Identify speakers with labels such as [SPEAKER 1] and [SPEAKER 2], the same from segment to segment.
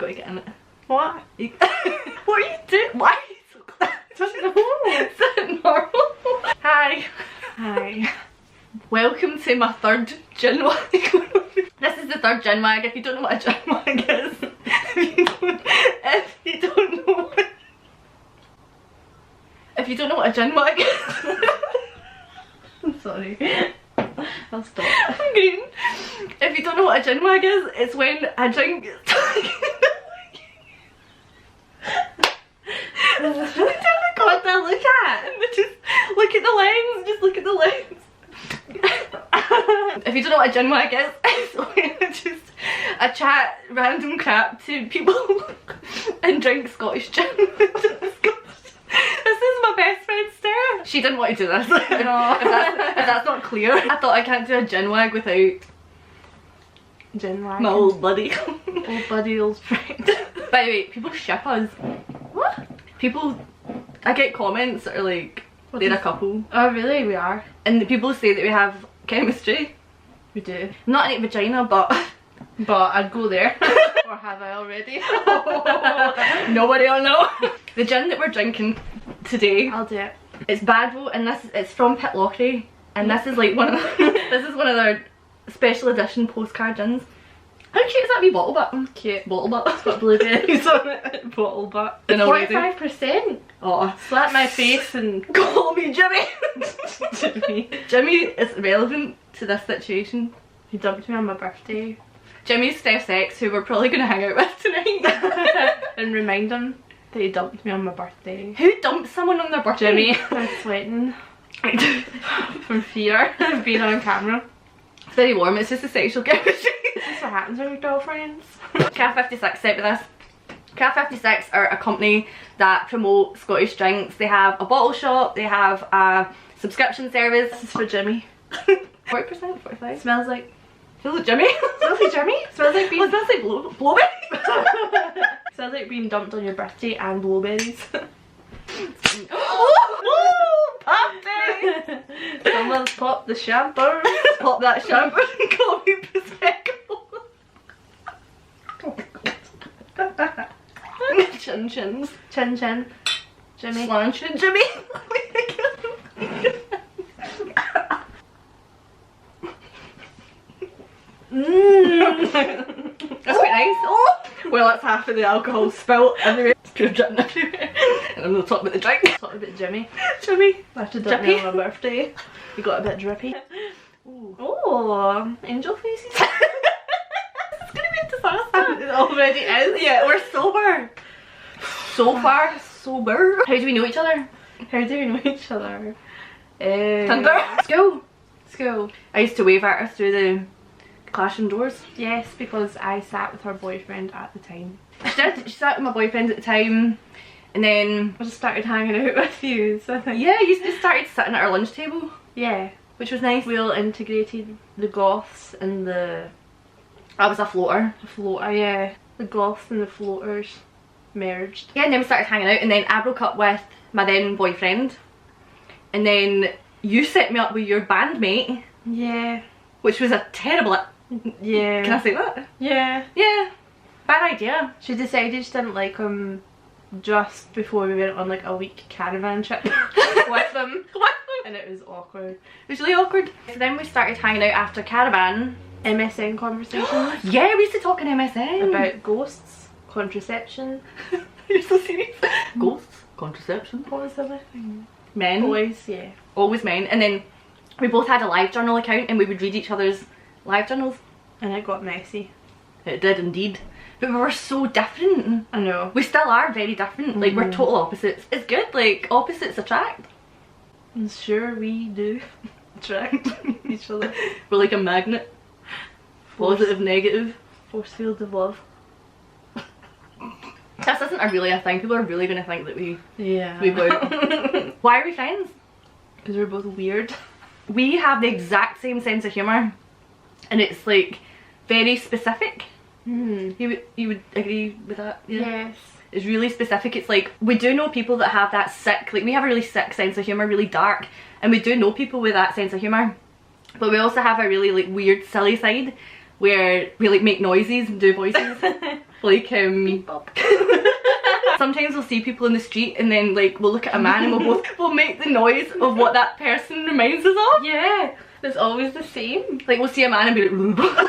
[SPEAKER 1] got to get in it.
[SPEAKER 2] What?
[SPEAKER 1] What are you doing? Why are you so close? Is it normal? Hi.
[SPEAKER 2] Hi.
[SPEAKER 1] Welcome to my third Ginwag. This is the third Ginwag. If you don't know what a Ginwag is, if you don't know what a Ginwag is,
[SPEAKER 2] I'm sorry. I'll stop.
[SPEAKER 1] I'm green. If you don't know what a Ginwag is, it's when a drink is it's really difficult.
[SPEAKER 2] What to look at?
[SPEAKER 1] Just look at the lens. Just look at the lens. If you don't know what a Ginwag is, it's when just I chat random crap to people and drink Scottish gin. This is my best friend Steph. She didn't want to do this.
[SPEAKER 2] No.
[SPEAKER 1] if that's not clear. I thought I can't do a Ginwag without
[SPEAKER 2] Ginwag.
[SPEAKER 1] my old buddy.
[SPEAKER 2] Old buddy, old friend.
[SPEAKER 1] By the way, people ship us.
[SPEAKER 2] What?
[SPEAKER 1] People, I get comments that are like, they're a couple.
[SPEAKER 2] Oh really? We are.
[SPEAKER 1] And people say that we have chemistry.
[SPEAKER 2] We do.
[SPEAKER 1] Not in a vagina, but
[SPEAKER 2] I'd go there. Or have I already?
[SPEAKER 1] nobody will know. The gin that we're drinking today,
[SPEAKER 2] I'll do it.
[SPEAKER 1] it's Badvo, and it's from Pitlochry, and this is like one of their special edition postcard gins. How cute is that wee bottle butt?
[SPEAKER 2] Cute.
[SPEAKER 1] Bottle butt.
[SPEAKER 2] It's got blueberries on it. Bottle butt.
[SPEAKER 1] In a lady.
[SPEAKER 2] 45%.
[SPEAKER 1] Oh,
[SPEAKER 2] Slap my face and
[SPEAKER 1] call me Jimmy.
[SPEAKER 2] Jimmy.
[SPEAKER 1] Jimmy is relevant to this situation.
[SPEAKER 2] He dumped me on my birthday.
[SPEAKER 1] Jimmy's Steph's ex, who we're probably going to hang out with tonight.
[SPEAKER 2] And remind him that he dumped me on my birthday.
[SPEAKER 1] Who dumps someone on their birthday?
[SPEAKER 2] Jimmy. I'm sweating. From fear of being on camera.
[SPEAKER 1] It's very warm, it's just a sexual chemistry.
[SPEAKER 2] This is what happens when your girlfriends.
[SPEAKER 1] Craft 56 sent me this. Craft 56 are a company that promote Scottish drinks. They have a bottle shop, they have a subscription service.
[SPEAKER 2] This is for Jimmy.
[SPEAKER 1] 40%? 45%?
[SPEAKER 2] Smells like
[SPEAKER 1] Smells like Jimmy.
[SPEAKER 2] Smells like Jimmy? Smells like being
[SPEAKER 1] Well, it smells like blowberry.
[SPEAKER 2] Smells like being dumped on your birthday and blueberries.
[SPEAKER 1] Oh, puppy!
[SPEAKER 2] Someone's popped the shampoo.
[SPEAKER 1] Pop that shampoo and call me Prosecco. Chin chins.
[SPEAKER 2] Chin chin. Jimmy.
[SPEAKER 1] Slanching Jimmy. That's quite nice. Oh! Well, that's half of the alcohol spilt everywhere. It's pure gin everywhere. And I'm going to talk about the drink.
[SPEAKER 2] Talk about Jimmy.
[SPEAKER 1] Jimmy.
[SPEAKER 2] After dumping on my birthday. You got a bit drippy.
[SPEAKER 1] Ooh.
[SPEAKER 2] Oh, angel faces.
[SPEAKER 1] It's going to be a disaster.
[SPEAKER 2] It already is.
[SPEAKER 1] Yeah, we're sober. So far, sober. How do we know each other?
[SPEAKER 2] How do we know each other?
[SPEAKER 1] Tinder. School.
[SPEAKER 2] School.
[SPEAKER 1] I used to wave at her through the classroom doors.
[SPEAKER 2] Yes, because I sat with her boyfriend at the time.
[SPEAKER 1] She sat with my boyfriend at the time, and then
[SPEAKER 2] I just started hanging out with you. So
[SPEAKER 1] yeah, you just started sitting at our lunch table,
[SPEAKER 2] yeah,
[SPEAKER 1] which was nice.
[SPEAKER 2] we all integrated the goths and the
[SPEAKER 1] I was a floater.
[SPEAKER 2] floater. Yeah, the goths and the floaters merged.
[SPEAKER 1] Yeah, and then we started hanging out, and then I broke up with my then boyfriend, and then you set me up with your bandmate,
[SPEAKER 2] Yeah.
[SPEAKER 1] which was a terrible.
[SPEAKER 2] Yeah.
[SPEAKER 1] Can I say that?
[SPEAKER 2] Yeah.
[SPEAKER 1] Yeah. Bad idea.
[SPEAKER 2] She decided she didn't like him just before we went on like a week caravan trip with them. And it was awkward.
[SPEAKER 1] It was really awkward. So then we started hanging out after caravan.
[SPEAKER 2] MSN conversations
[SPEAKER 1] Yeah, we used to talk in MSN.
[SPEAKER 2] about ghosts, contraception.
[SPEAKER 1] You're so serious. Ghosts, contraception,
[SPEAKER 2] What was the other thing?
[SPEAKER 1] men.
[SPEAKER 2] Boys, yeah.
[SPEAKER 1] Always men. And then we both had a live journal account, and we would read each other's live journals.
[SPEAKER 2] And it got messy.
[SPEAKER 1] It did indeed. But we were so different.
[SPEAKER 2] I know.
[SPEAKER 1] We still are very different. Like, we're total opposites. It's good, like, opposites attract.
[SPEAKER 2] I'm sure we do attract each other.
[SPEAKER 1] We're like a magnet. Positive, negative.
[SPEAKER 2] Force field of love.
[SPEAKER 1] This isn't really a thing. People are really going to think that we
[SPEAKER 2] Yeah.
[SPEAKER 1] go out. Why are we friends?
[SPEAKER 2] Because we're both weird.
[SPEAKER 1] We have the exact same sense of humour. And it's like very specific. You would agree with that? Yeah.
[SPEAKER 2] Yes.
[SPEAKER 1] It's really specific. It's like, we do know people that have that sick, like we have a really sick sense of humour, really dark, and we do know people with that sense of humour, but we also have a really like weird, silly side. where we like make noises and do voices. Like sometimes we'll see people in the street and then like we'll look at a man and we'll make the noise of what that person reminds us of.
[SPEAKER 2] Yeah, it's always the same.
[SPEAKER 1] Like we'll see a man and be like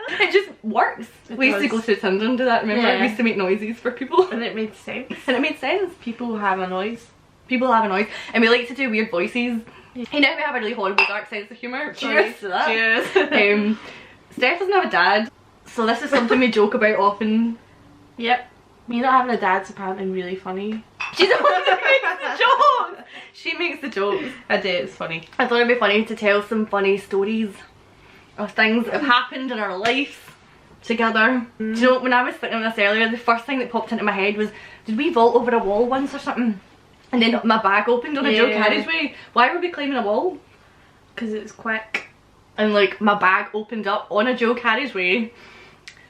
[SPEAKER 1] it just works. We used to go through Tinder and do that, remember?
[SPEAKER 2] Yeah.
[SPEAKER 1] We used to make noises for people.
[SPEAKER 2] And it made sense.
[SPEAKER 1] And it made sense.
[SPEAKER 2] People have a noise.
[SPEAKER 1] People have a noise. And we like to do weird voices. You know we have a really horrible dark sense of humour. Cheers to that.
[SPEAKER 2] Cheers.
[SPEAKER 1] Steph doesn't have a dad, so this is something we joke about often.
[SPEAKER 2] Yep. Me not having a dad's apparently really funny.
[SPEAKER 1] She's the one that makes the jokes! She makes the jokes.
[SPEAKER 2] I do, it's funny.
[SPEAKER 1] I thought it'd be funny to tell some funny stories of things that have happened in our lives together. Do you know, when I was thinking of this earlier, the first thing that popped into my head was, did we vault over a wall once or something? And then my bag opened on a dual carriageway. Why were we climbing a wall?
[SPEAKER 2] Because it's quick.
[SPEAKER 1] And like my bag opened up on a dual carriageway.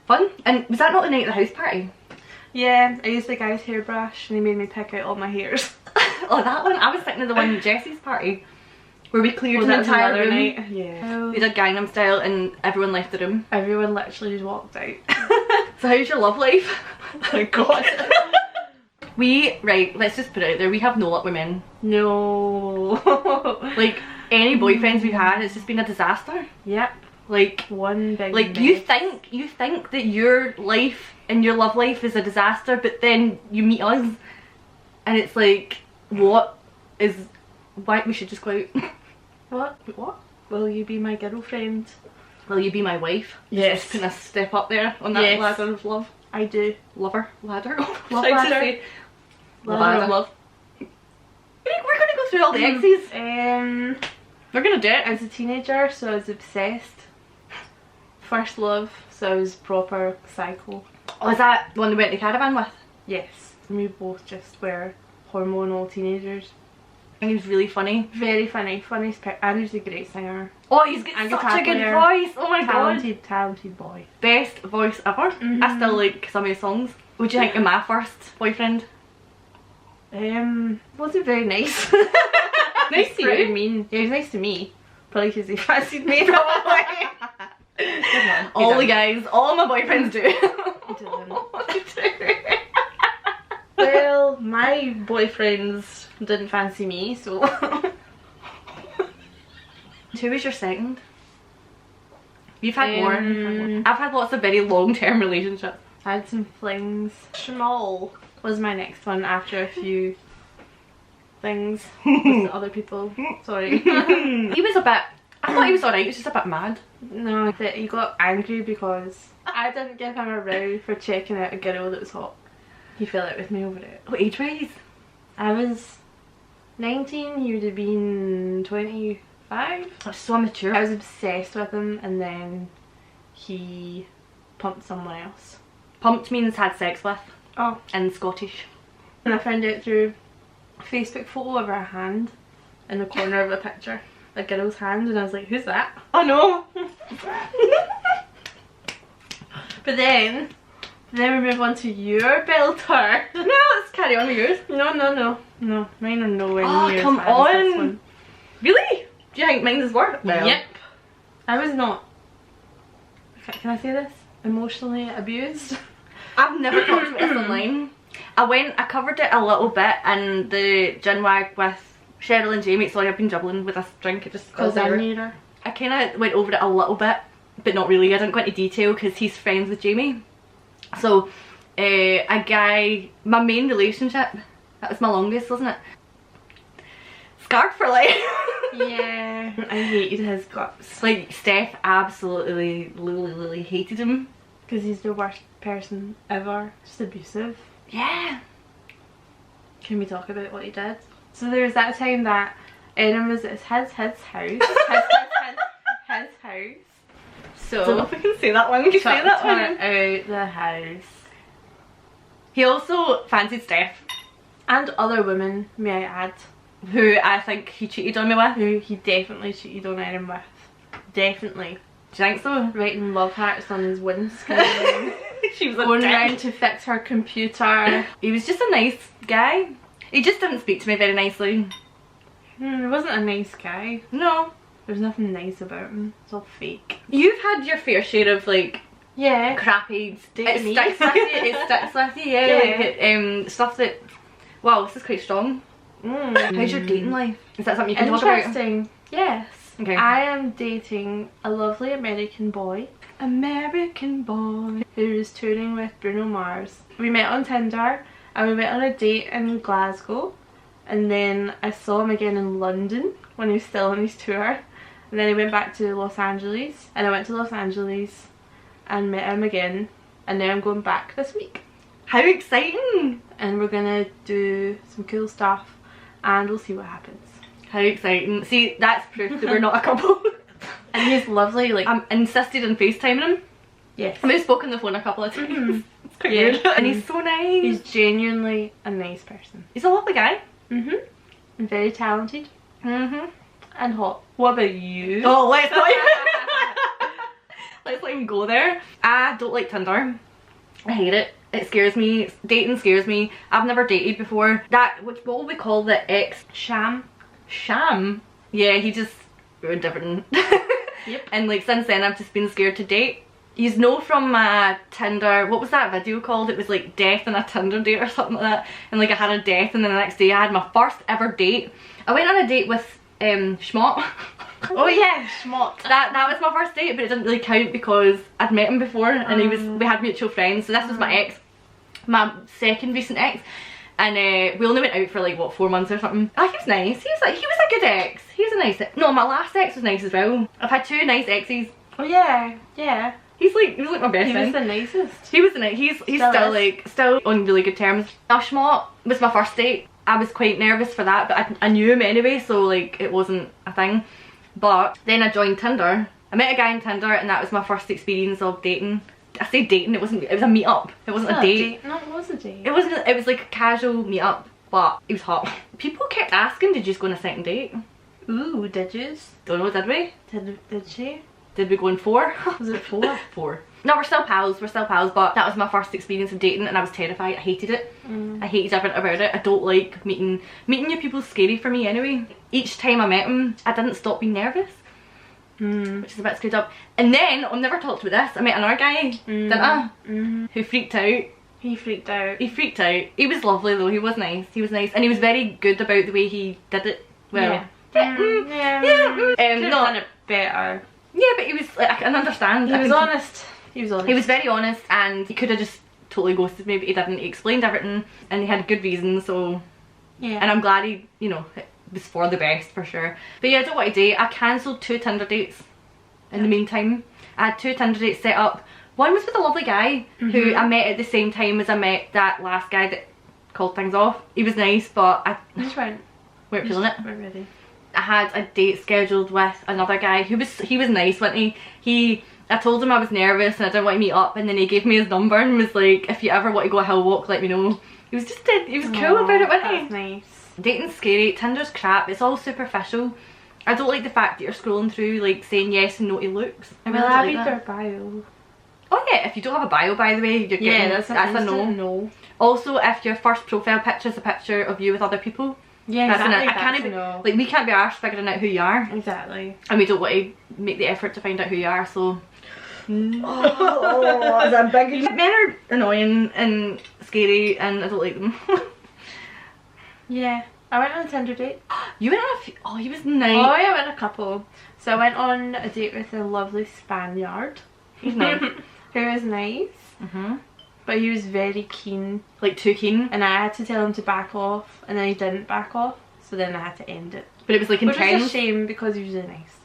[SPEAKER 1] Fun. And was that not the night of the house party?
[SPEAKER 2] Yeah, I used the guy's hairbrush and he made me pick out all my hairs.
[SPEAKER 1] Oh, that one? I was thinking of the one at Jessie's party. Where we cleared an
[SPEAKER 2] that was
[SPEAKER 1] entire
[SPEAKER 2] another
[SPEAKER 1] room.
[SPEAKER 2] night. Yeah.
[SPEAKER 1] We did Gangnam Style and everyone left the room.
[SPEAKER 2] Everyone literally just walked out.
[SPEAKER 1] So how's your love life?
[SPEAKER 2] Oh my god.
[SPEAKER 1] Right, let's just put it out there, we have no luck with men.
[SPEAKER 2] No.
[SPEAKER 1] Like, any boyfriends we've had, it's just been a disaster.
[SPEAKER 2] Yep.
[SPEAKER 1] Like,
[SPEAKER 2] one big
[SPEAKER 1] like
[SPEAKER 2] mess.
[SPEAKER 1] you think that your life and your love life is a disaster, but then you meet us and it's like, why we should just go out.
[SPEAKER 2] What? Will you be my girlfriend?
[SPEAKER 1] Will you be my wife?
[SPEAKER 2] Yes.
[SPEAKER 1] Just putting a step up there on that ladder of love.
[SPEAKER 2] I do.
[SPEAKER 1] Ladder?
[SPEAKER 2] Love
[SPEAKER 1] Trying to
[SPEAKER 2] ladder.
[SPEAKER 1] say
[SPEAKER 2] Ladder of
[SPEAKER 1] love. We're gonna go through all the exes. We're gonna do it.
[SPEAKER 2] As a teenager, so I was obsessed. First love, so I was proper psycho.
[SPEAKER 1] Oh, is that the one we went to caravan with?
[SPEAKER 2] Yes. We both just were hormonal teenagers.
[SPEAKER 1] He was really funny.
[SPEAKER 2] Very funny. Funniest and he's a great singer.
[SPEAKER 1] Oh, he's got
[SPEAKER 2] And
[SPEAKER 1] such
[SPEAKER 2] guitar
[SPEAKER 1] a good
[SPEAKER 2] player.
[SPEAKER 1] voice. Oh my god.
[SPEAKER 2] Talented boy.
[SPEAKER 1] Best voice ever. I still like some of his songs. What do you think of my first boyfriend?
[SPEAKER 2] Wasn't very nice.
[SPEAKER 1] Nice to
[SPEAKER 2] Pretty
[SPEAKER 1] you.
[SPEAKER 2] mean. Yeah, he was nice to me. Probably because he fancied me probably.
[SPEAKER 1] All the guys, all my boyfriends do.
[SPEAKER 2] Well, my boyfriends didn't fancy me, so.
[SPEAKER 1] Who was your second? You've had more. I've had lots of very long-term relationships.
[SPEAKER 2] I had some flings. Schmoll was my next one after a few things with other people. Sorry.
[SPEAKER 1] He was a bit, I thought he was alright, he was just a bit mad.
[SPEAKER 2] No, that he got angry because I didn't give him a row for checking out a girl that was hot. He fell out with me over it.
[SPEAKER 1] What age-wise?
[SPEAKER 2] I was 19, he would have been 25.
[SPEAKER 1] That's so mature.
[SPEAKER 2] I was obsessed with him and then he pumped someone else.
[SPEAKER 1] Pumped means had sex with.
[SPEAKER 2] Oh.
[SPEAKER 1] In Scottish.
[SPEAKER 2] And I found out through a Facebook photo of her hand in the corner of a picture. A girl's hand, and I was like, who's that?
[SPEAKER 1] I know.
[SPEAKER 2] But then we move on to your belter.
[SPEAKER 1] No, let's carry on with yours.
[SPEAKER 2] No, mine are nowhere
[SPEAKER 1] Oh,
[SPEAKER 2] near
[SPEAKER 1] come
[SPEAKER 2] as bad as this
[SPEAKER 1] on.
[SPEAKER 2] one.
[SPEAKER 1] Really? Do you think mine's as worse?
[SPEAKER 2] Yep. I was not, can I say this? Emotionally abused.
[SPEAKER 1] I've never talked about this online. I covered it a little bit in the Ginwag with Cheryl and Jamie. Sorry, I've been dribbling with this drink. It just
[SPEAKER 2] Because
[SPEAKER 1] spilled
[SPEAKER 2] I'm
[SPEAKER 1] out.
[SPEAKER 2] near her.
[SPEAKER 1] I kind of went over it a little bit, but not really. I didn't go into detail because he's friends with Jamie. So, a guy, my main relationship, that was my longest, wasn't it? Scarred for life.
[SPEAKER 2] Yeah, I hated his guts.
[SPEAKER 1] Like, Steph absolutely, literally hated him.
[SPEAKER 2] Because he's the worst person ever. Just abusive.
[SPEAKER 1] Yeah.
[SPEAKER 2] Can we talk about what he did? So there was that time that Erin was at his house. His house.
[SPEAKER 1] I don't know if we can say that one. We can say that one.
[SPEAKER 2] Out the house.
[SPEAKER 1] He also fancied Steph,
[SPEAKER 2] And other women, may I add.
[SPEAKER 1] who I think he cheated on me with.
[SPEAKER 2] Who he definitely cheated on Erin with. Definitely.
[SPEAKER 1] Do you think so?
[SPEAKER 2] Writing love hearts on his windscreen.
[SPEAKER 1] She was a
[SPEAKER 2] Going
[SPEAKER 1] dick.
[SPEAKER 2] around to fix her computer.
[SPEAKER 1] He was just a nice guy. He just didn't speak to me very nicely.
[SPEAKER 2] He wasn't a nice guy.
[SPEAKER 1] No.
[SPEAKER 2] There's nothing nice about him. It's all fake.
[SPEAKER 1] You've had your fair share of like crappy
[SPEAKER 2] it
[SPEAKER 1] sticks with you, yeah. Like stuff that, wow, this is quite strong. How's your dating life? Is that something you can talk about?
[SPEAKER 2] Interesting. Yes.
[SPEAKER 1] Okay.
[SPEAKER 2] I am dating a lovely American boy. Who is touring with Bruno Mars. We met on Tinder and we went on a date in Glasgow, and then I saw him again in London when he was still on his tour, and then he went back to Los Angeles, and I went to Los Angeles and met him again, and now I'm going back this week.
[SPEAKER 1] How exciting!
[SPEAKER 2] And we're gonna do some cool stuff and we'll see what happens.
[SPEAKER 1] How exciting. See, that's proof that we're not a couple.
[SPEAKER 2] And he's lovely, like
[SPEAKER 1] I'm insisted on FaceTiming him.
[SPEAKER 2] yes.
[SPEAKER 1] I mean, I've spoken on the phone a couple of times. It's quite weird. And he's so nice.
[SPEAKER 2] He's genuinely a nice person.
[SPEAKER 1] He's a lovely guy.
[SPEAKER 2] And very talented. And hot. What about you?
[SPEAKER 1] Oh, let's not even let's not even go there. I don't like Tinder. I hate it. It scares me. Dating scares me. I've never dated before. What will we call the ex?
[SPEAKER 2] Sham.
[SPEAKER 1] Yeah, he just ruined everything.
[SPEAKER 2] Yep.
[SPEAKER 1] And like since then I've just been scared to date. You know from my Tinder, what was that video called? It was like death on a Tinder date or something like that. And like I had a death, and then the next day I had my first ever date. I went on a date with Schmott.
[SPEAKER 2] Oh yeah, Schmott.
[SPEAKER 1] That was my first date, but it didn't really count because I'd met him before, and we had mutual friends. So this was my ex, my second recent ex, and we only went out for like what, 4 months or something. Oh, he was nice. He was a good ex. He was a nice ex. No, my last ex was nice as well. I've had 2 nice exes.
[SPEAKER 2] Oh yeah.
[SPEAKER 1] He was like my best friend.
[SPEAKER 2] He was the nicest.
[SPEAKER 1] He was the nice. He's still on really good terms. Schmott was my first date. I was quite nervous for that, but I knew him anyway, so like it wasn't a thing. But then I joined Tinder. I met a guy on Tinder, and that was my first experience of dating. I say dating, it was a meet-up. It wasn't a date.
[SPEAKER 2] No, it was a date.
[SPEAKER 1] It was like a casual meet-up, but it was hot. People kept asking, did you just go on a second date?
[SPEAKER 2] Ooh, did you?
[SPEAKER 1] Don't know, did we?
[SPEAKER 2] Did she?
[SPEAKER 1] Did we go on 4?
[SPEAKER 2] Was it 4?
[SPEAKER 1] 4. No, we're still pals, but that was my first experience of dating, and I was terrified. I hated it. I hated everything about it. I don't like meeting new people. Scary for me anyway. Each time I met him, I didn't stop being nervous, which is a bit screwed up. And then, I've never talked about this, I met another guy, didn't I? Who freaked out.
[SPEAKER 2] He freaked out.
[SPEAKER 1] He was lovely though. He was nice, and he was very good about the way he did it. Well,
[SPEAKER 2] done it better.
[SPEAKER 1] Yeah, but he was like, I can understand.
[SPEAKER 2] He was honest. He was
[SPEAKER 1] very honest, and he could have just totally ghosted me, but he didn't. He explained everything, and he had good reasons, so yeah. And I'm glad he, it was for the best for sure. But yeah, I don't want to date. I cancelled 2 Tinder dates in the meantime. I had 2 Tinder dates set up. One was with a lovely guy who I met at the same time as I met that last guy that called things off. He was nice, but I
[SPEAKER 2] just weren't
[SPEAKER 1] feeling it.
[SPEAKER 2] Weren't ready.
[SPEAKER 1] I had a date scheduled with another guy he was nice, wasn't he? I told him I was nervous and I didn't want to meet up, and then he gave me his number and was like, if you ever want to go a hill walk, let me know. He was cool about it, wasn't he?
[SPEAKER 2] That's nice.
[SPEAKER 1] Dating's scary. Tinder's crap. It's all superficial. I don't like the fact that you're scrolling through like saying yes and no to looks. I really
[SPEAKER 2] I
[SPEAKER 1] don't
[SPEAKER 2] read
[SPEAKER 1] like
[SPEAKER 2] their bio.
[SPEAKER 1] Oh yeah, if you don't have a bio, by the way, you're getting, that's a no. Also, if your first profile picture is a picture of you with other people,
[SPEAKER 2] yeah,
[SPEAKER 1] that's
[SPEAKER 2] exactly.
[SPEAKER 1] I can't even, like, we can't be arsed figuring out who you are.
[SPEAKER 2] Exactly.
[SPEAKER 1] And we don't want to make the effort to find out who you are, so. Oh, that's a big. Men are annoying and scary, and I don't like them.
[SPEAKER 2] Yeah, I went on a Tinder date.
[SPEAKER 1] You went on a few. Oh, he was nice.
[SPEAKER 2] Oh yeah, I went on a couple. So I went on a date with a lovely Spaniard.
[SPEAKER 1] He's nice.
[SPEAKER 2] Who was nice. But he was very keen.
[SPEAKER 1] Like too keen.
[SPEAKER 2] And I had to tell him to back off, and then he didn't back off, so then I had to end it.
[SPEAKER 1] But it was like intense.
[SPEAKER 2] Which was a shame because he was really nice.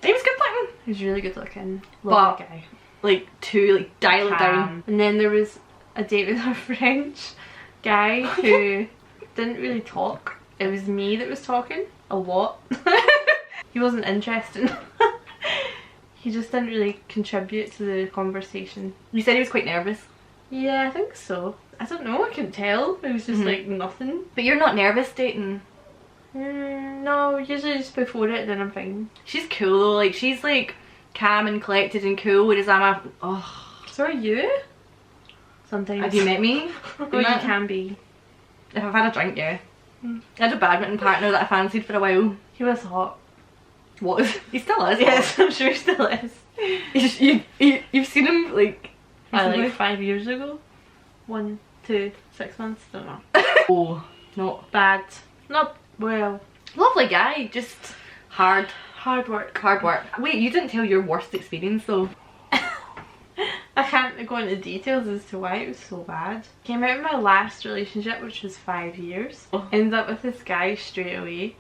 [SPEAKER 1] He was good looking.
[SPEAKER 2] He was really good looking. Lovely guy.
[SPEAKER 1] Like dial it down.
[SPEAKER 2] And then there was a date with a French guy who didn't really talk. It was me that was talking a lot. He wasn't interested. He just didn't really contribute to the conversation. You said he was quite nervous. Yeah, I think so. I don't know, I couldn't tell. It was just like nothing. But you're not nervous dating? No, usually just before it, then I'm fine. She's cool though, like she's like calm and collected and cool, whereas I'm so are you? Sometimes. Have you met me? Oh, you can be. If I've had a drink, yeah. I had a badminton partner that I fancied for a while. He was hot.
[SPEAKER 1] Was. He still is.
[SPEAKER 2] Yes, I'm sure he still is.
[SPEAKER 1] You've seen him like...
[SPEAKER 2] Like 5 years ago? 1 to 6 months? Don't know.
[SPEAKER 1] Oh, not
[SPEAKER 2] Bad. Not well.
[SPEAKER 1] lovely guy, just hard
[SPEAKER 2] Hard work.
[SPEAKER 1] Wait, you didn't tell your worst experience though.
[SPEAKER 2] I can't go into details as to why it was so bad. Came out of my last relationship, which was 5 years. Ended up with this guy straight away.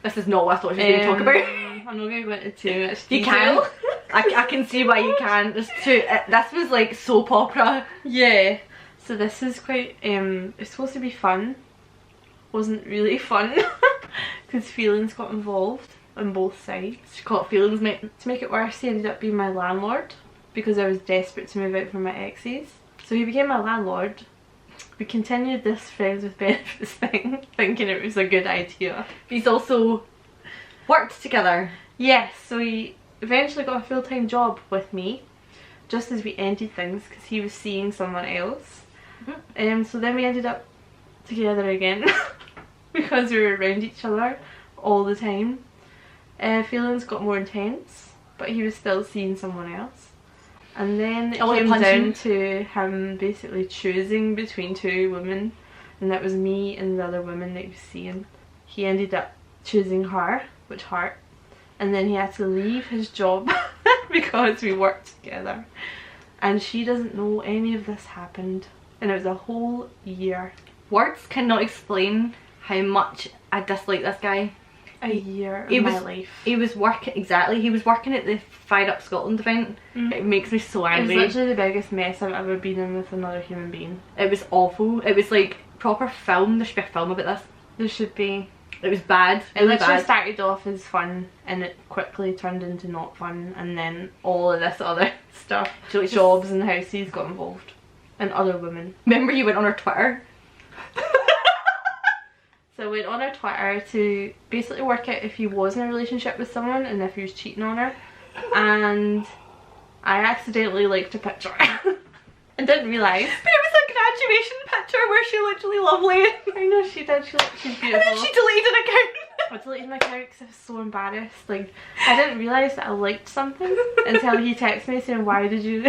[SPEAKER 1] This is not what I thought you were going to talk about.
[SPEAKER 2] I'm not going to go into too much
[SPEAKER 1] You
[SPEAKER 2] detail.
[SPEAKER 1] can. I can see why you can. There's two. This was like soap opera.
[SPEAKER 2] Yeah. So this is quite, it's supposed to be fun. Wasn't really fun. Because feelings got involved on both sides.
[SPEAKER 1] She caught feelings, mate.
[SPEAKER 2] To make it worse, he ended up being my landlord. Because I was desperate to move out from my exes. So he became my landlord. We continued this friends with benefits thing, thinking it was a good idea.
[SPEAKER 1] He's also worked together.
[SPEAKER 2] Yes, so he eventually got a full-time job with me, just as we ended things, because he was seeing someone else. So then we ended up together again, because we were around each other all the time. Feelings got more intense, but he was still seeing someone else. And then it came down to him basically choosing between two women, and that was me and the other woman that he was seeing. He ended up choosing her, which hurt, and then he had to leave his job because we worked together. And she doesn't know any of this happened, and it was a whole year.
[SPEAKER 1] Words cannot explain how much I dislike this guy.
[SPEAKER 2] A year of my life.
[SPEAKER 1] He was working, exactly, he was working at the Fire Up Scotland event. It makes me so angry.
[SPEAKER 2] It was literally the biggest mess I've ever been in with another human being.
[SPEAKER 1] It was awful. It was like proper film. There should be a film about this.
[SPEAKER 2] There should be.
[SPEAKER 1] It was bad.
[SPEAKER 2] It literally started off as fun and it quickly turned into not fun, and then all of this other stuff, like jobs and houses, got involved. And other women.
[SPEAKER 1] Remember you went on her Twitter?
[SPEAKER 2] So I went on her Twitter to basically work out if he was in a relationship with someone and if he was cheating on her. And I accidentally liked a picture. And didn't realise.
[SPEAKER 1] But it was a graduation picture where she looked really lovely.
[SPEAKER 2] I know she did, she's beautiful.
[SPEAKER 1] And then she deleted an account.
[SPEAKER 2] I deleted my account because I was so embarrassed. Like, I didn't realise that I liked something until he texted me saying, why did you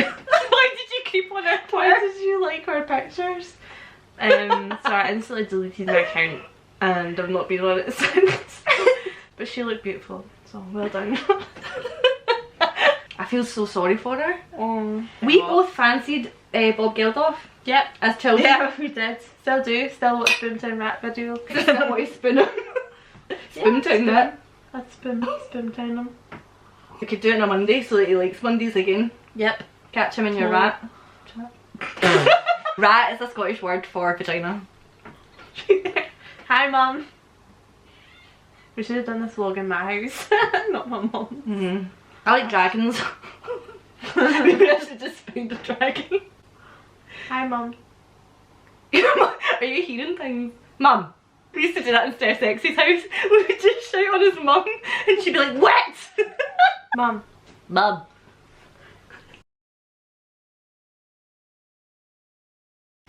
[SPEAKER 1] keep on her Twitter?
[SPEAKER 2] Why did you like her pictures? So I instantly deleted my account. And I've not been on it since. But she looked beautiful, so well done.
[SPEAKER 1] I feel so sorry for her.
[SPEAKER 2] Oh,
[SPEAKER 1] we both fancied Bob Geldof.
[SPEAKER 2] Yep.
[SPEAKER 1] As children.
[SPEAKER 2] Yeah, we did. Still do. Still watch Boomtown rap videos.
[SPEAKER 1] Still want to spoon him. Spoomtown that.
[SPEAKER 2] That's Boomtown him.
[SPEAKER 1] We could do it on a Monday so that he likes Mondays again.
[SPEAKER 2] Yep.
[SPEAKER 1] Catch him in your rat. Rat is a Scottish word for vagina.
[SPEAKER 2] Hi mum. We should have done this vlog in my house, not my mum's.
[SPEAKER 1] I like dragons. Maybe I should just find a dragon.
[SPEAKER 2] Hi mum.
[SPEAKER 1] Are you hearing things? Mum. We used to do that in Steph Sexy's house. We would just shout on his mum and she'd be like, what?
[SPEAKER 2] Mum.
[SPEAKER 1] Mum.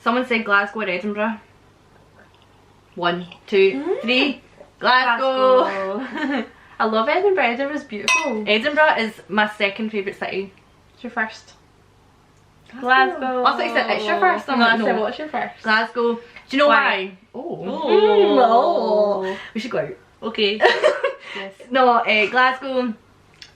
[SPEAKER 1] Someone said Glasgow or Edinburgh. 1, 2, 3. Glasgow.
[SPEAKER 2] I love Edinburgh. Edinburgh's beautiful.
[SPEAKER 1] Edinburgh is my second favourite city.
[SPEAKER 2] What's your first? Glasgow.
[SPEAKER 1] I thought you said it's your first. I'm
[SPEAKER 2] no,
[SPEAKER 1] like,
[SPEAKER 2] I
[SPEAKER 1] no.
[SPEAKER 2] said what's your first?
[SPEAKER 1] Glasgow. Do you know why?
[SPEAKER 2] Oh.
[SPEAKER 1] We should go out.
[SPEAKER 2] Okay. Yes.
[SPEAKER 1] No, Glasgow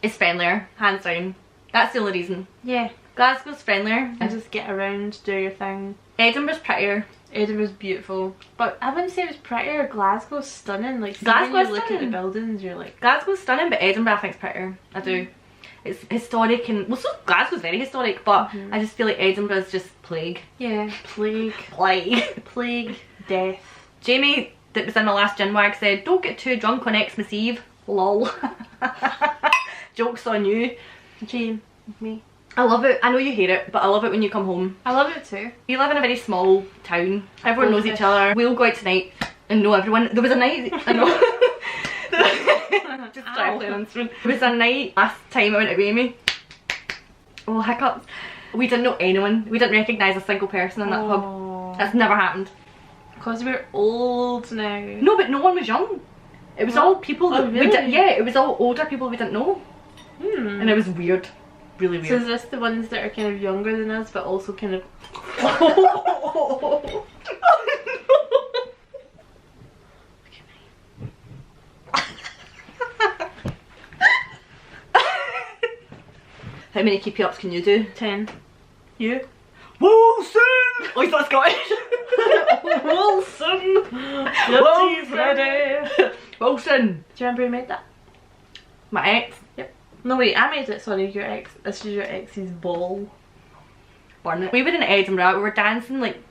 [SPEAKER 1] is friendlier, hands down. That's the only reason.
[SPEAKER 2] Yeah.
[SPEAKER 1] Glasgow's friendlier.
[SPEAKER 2] And just get around, do your thing.
[SPEAKER 1] Edinburgh's prettier.
[SPEAKER 2] Edinburgh's beautiful. But I wouldn't say it was prettier. Glasgow's stunning. Like,
[SPEAKER 1] Glasgow's
[SPEAKER 2] when you look at
[SPEAKER 1] stunning.
[SPEAKER 2] the buildings, you're like...
[SPEAKER 1] Glasgow's stunning, but Edinburgh I think's prettier. I do. It's historic and... Well, so Glasgow's very historic, but I just feel like Edinburgh's just plague.
[SPEAKER 2] Yeah, plague.
[SPEAKER 1] Plague.
[SPEAKER 2] Plague. Death.
[SPEAKER 1] Jamie, that was in the last Ginwag, said, don't get too drunk on Xmas Eve. Lol. Joke's on you.
[SPEAKER 2] Jane. Me.
[SPEAKER 1] I love it. I know you hate it, but I love it when you come home.
[SPEAKER 2] I love it too.
[SPEAKER 1] We live in a very small town. Everyone knows each other. We'll go out tonight and know everyone. There was a night... I know. Just try playing on screen. There was a night last time I went out with Amy. Oh, hiccups. We didn't know anyone. We didn't recognise a single person in that pub. That's never happened.
[SPEAKER 2] Because we're old now.
[SPEAKER 1] No, but no one was young. It was all people that we
[SPEAKER 2] really?
[SPEAKER 1] yeah, it was all older people we didn't know. And it was weird. Really weird.
[SPEAKER 2] So is this the ones that are kind of younger than us but also kind of...
[SPEAKER 1] How many keepy-ups can you do?
[SPEAKER 2] 10. You?
[SPEAKER 1] Wilson! Oh, he's not Scottish.
[SPEAKER 2] Wilson! Your tea's ready!
[SPEAKER 1] Wilson!
[SPEAKER 2] Do you remember who made that?
[SPEAKER 1] My ex.
[SPEAKER 2] Yep. No wait, I made it, sorry, your ex. This is your ex's ball.
[SPEAKER 1] Burn it. We were in Edinburgh, we were dancing like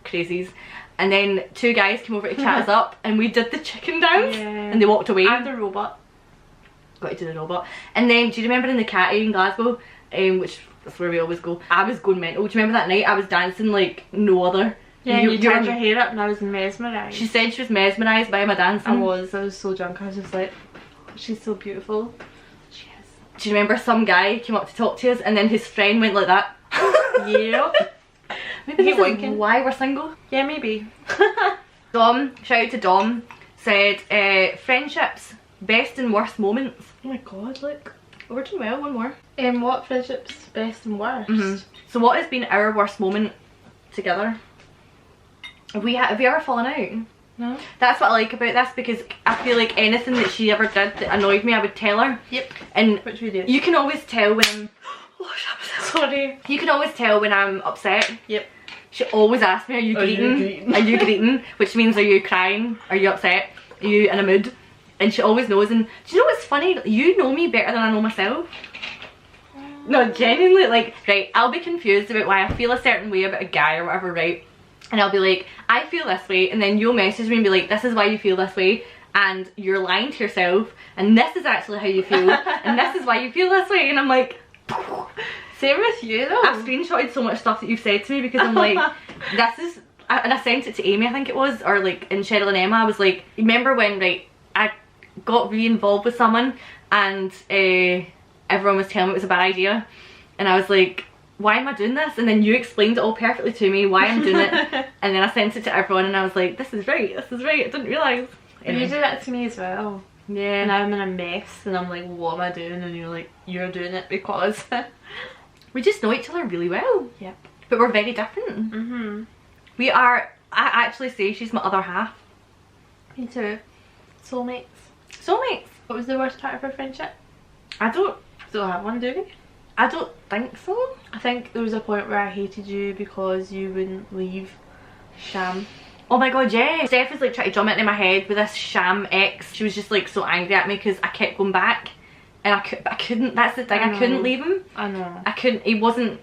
[SPEAKER 1] crazies, and then two guys came over to chat us up and we did the chicken dance and they walked away.
[SPEAKER 2] And the robot.
[SPEAKER 1] Got to do the robot. And then, do you remember in the Catty in Glasgow, which that's where we always go, I was going mental. Do you remember that night? I was dancing like no other.
[SPEAKER 2] Yeah, you turned your hair up and I was mesmerised.
[SPEAKER 1] She said she was mesmerised by my dancing.
[SPEAKER 2] I was so drunk. I was just like, she's so beautiful. She is.
[SPEAKER 1] Do you remember some guy came up to talk to us and then his friend went like that?
[SPEAKER 2] Yep.
[SPEAKER 1] Maybe this is why we're single.
[SPEAKER 2] Yeah, maybe.
[SPEAKER 1] Dom, shout out to Dom, said friendships, best and worst moments. Oh my god, look. Oh, we're doing well, one more.
[SPEAKER 2] What friendships, best and worst?
[SPEAKER 1] So what has been our worst moment together? Have you ever fallen out?
[SPEAKER 2] No.
[SPEAKER 1] That's what I like about this, because I feel like anything that she ever did that annoyed me, I would tell her.
[SPEAKER 2] Yep.
[SPEAKER 1] And
[SPEAKER 2] which we do.
[SPEAKER 1] You can always tell when I'm... Oh,
[SPEAKER 2] sorry.
[SPEAKER 1] You can always tell when I'm upset.
[SPEAKER 2] Yep.
[SPEAKER 1] She always asks me, are you greeting? Are you greeting? Which means, are you crying? Are you upset? Are you in a mood? And she always knows. And do you know what's funny? You know me better than I know myself. No, genuinely, like, right, I'll be confused about why I feel a certain way about a guy or whatever, right? And I'll be like, I feel this way, and then you'll message me and be like, this is why you feel this way, and you're lying to yourself, and this is actually how you feel, and this is why you feel this way, and I'm like...
[SPEAKER 2] Same with you though.
[SPEAKER 1] I've screenshotted so much stuff that you've said to me because I'm like, this is... And I sent it to Amy, I think it was, or like in Cheryl and Emma, I was like, remember when, right, I got re-involved with someone and everyone was telling me it was a bad idea, and I was like, why am I doing this? And then you explained it all perfectly to me why I'm doing it, and then I sent it to everyone and I was like, this is right, I didn't realise.
[SPEAKER 2] Anyway. You did that to me as well.
[SPEAKER 1] Yeah.
[SPEAKER 2] And I'm in a mess and I'm like, what am I doing? And you're like, you're doing it because...
[SPEAKER 1] We just know each other really well.
[SPEAKER 2] Yep.
[SPEAKER 1] But we're very different. We are... I actually say she's my other half.
[SPEAKER 2] Me too. Soulmates.
[SPEAKER 1] Soulmates.
[SPEAKER 2] What was the worst part of our friendship?
[SPEAKER 1] I don't
[SPEAKER 2] have one, do we?
[SPEAKER 1] I don't think so.
[SPEAKER 2] I think there was a point where I hated you because you wouldn't leave Sham.
[SPEAKER 1] Oh my god, yeah. Steph was like trying to jump into my head with this Sham ex. She was just like so angry at me because I kept going back. And I couldn't, that's the thing, I couldn't leave him.
[SPEAKER 2] I know.
[SPEAKER 1] I couldn't, he wasn't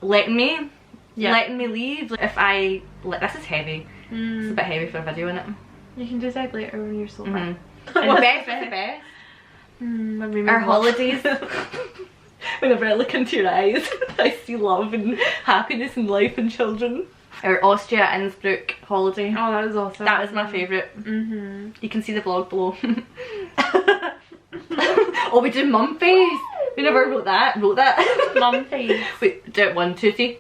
[SPEAKER 1] letting me leave. Like, if I, this is heavy. It's a bit heavy for a video, isn't it?
[SPEAKER 2] You can decide later when you're sober.
[SPEAKER 1] And the best is the best. Our holidays. Whenever I look into your eyes, I see love and happiness and life and children. Our Austria Innsbruck holiday.
[SPEAKER 2] Oh, that was awesome.
[SPEAKER 1] That was my favourite. You can see the vlog below. Oh, we did mum face. We never wrote that.
[SPEAKER 2] Mum face.
[SPEAKER 1] Wait, do it 1, 2, 3.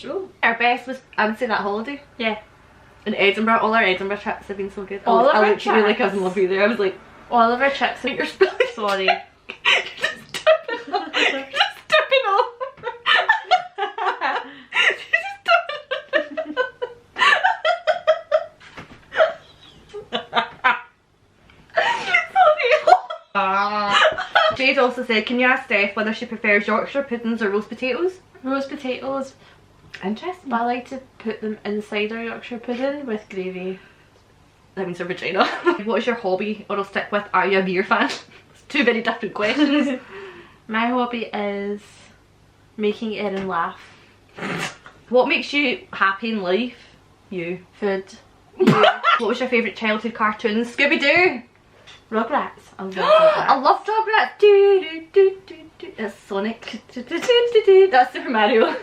[SPEAKER 2] Ooh.
[SPEAKER 1] Our best was, I would say, that holiday.
[SPEAKER 2] Yeah.
[SPEAKER 1] In Edinburgh, all our Edinburgh trips have been so good.
[SPEAKER 2] All of
[SPEAKER 1] I
[SPEAKER 2] our
[SPEAKER 1] looked at you like I was in love with you there. I was like,
[SPEAKER 2] all of our trips.
[SPEAKER 1] You're spilling.
[SPEAKER 2] Sorry.
[SPEAKER 1] You're just tipping off. You're just tipping off. Jade also said, can you ask Steph whether she prefers Yorkshire puddings or roast potatoes?
[SPEAKER 2] Roast potatoes.
[SPEAKER 1] Interesting.
[SPEAKER 2] But I like to put them inside our Yorkshire pudding with gravy.
[SPEAKER 1] That means her vagina. What is your hobby? Or I'll stick with, are you a beer fan? It's two very different questions.
[SPEAKER 2] My hobby is making Erin laugh.
[SPEAKER 1] What makes you happy in life? You.
[SPEAKER 2] Food.
[SPEAKER 1] What was your favourite childhood cartoon? Scooby-Doo!
[SPEAKER 2] Rugrats. I love Rugrats.
[SPEAKER 1] I love Rugrats. Do, do, do, do, do. That's Sonic. Do, do, do, do, do. That's Super Mario.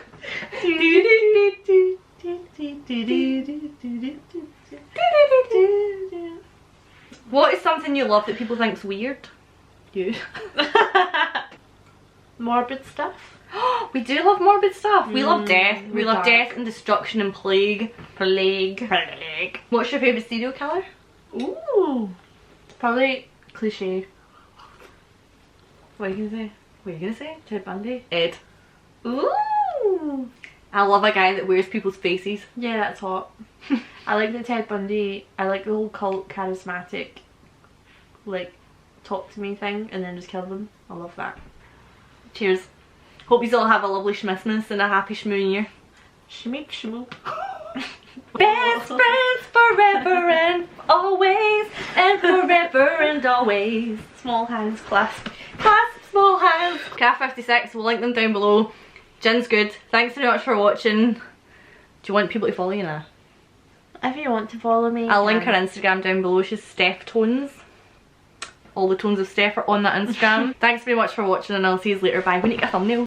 [SPEAKER 1] What is something you love that people think's weird? You.
[SPEAKER 2] Morbid stuff.
[SPEAKER 1] We do love morbid stuff. We love death. We
[SPEAKER 2] we're
[SPEAKER 1] love
[SPEAKER 2] dark.
[SPEAKER 1] death and destruction and plague.
[SPEAKER 2] Plague.
[SPEAKER 1] What's your favourite serial killer?
[SPEAKER 2] Ooh. Probably cliche.
[SPEAKER 1] What are you gonna say? What are you gonna say? Ted Bundy? Ed.
[SPEAKER 2] Ooh.
[SPEAKER 1] I love a guy that wears people's faces.
[SPEAKER 2] Yeah, that's hot. I like the Ted Bundy. I like the whole cult charismatic, like, talk to me thing and then just kill them. I love that.
[SPEAKER 1] Cheers. Hope you all have a lovely Schmissmas and a happy Shmoo year.
[SPEAKER 2] Shmeek shmoo.
[SPEAKER 1] Best friends forever and always and forever and always.
[SPEAKER 2] Small hands clasp.
[SPEAKER 1] Clasp small hands. Cat56, we'll link them down below. Gin's good. Thanks very much for watching. Do you want people to follow you now?
[SPEAKER 2] If you want to follow me,
[SPEAKER 1] I'll link her Instagram down below. She's Steph Tones. All the tones of Steph are on that Instagram. Thanks very much for watching and I'll see you later. Bye. We need to get a thumbnail.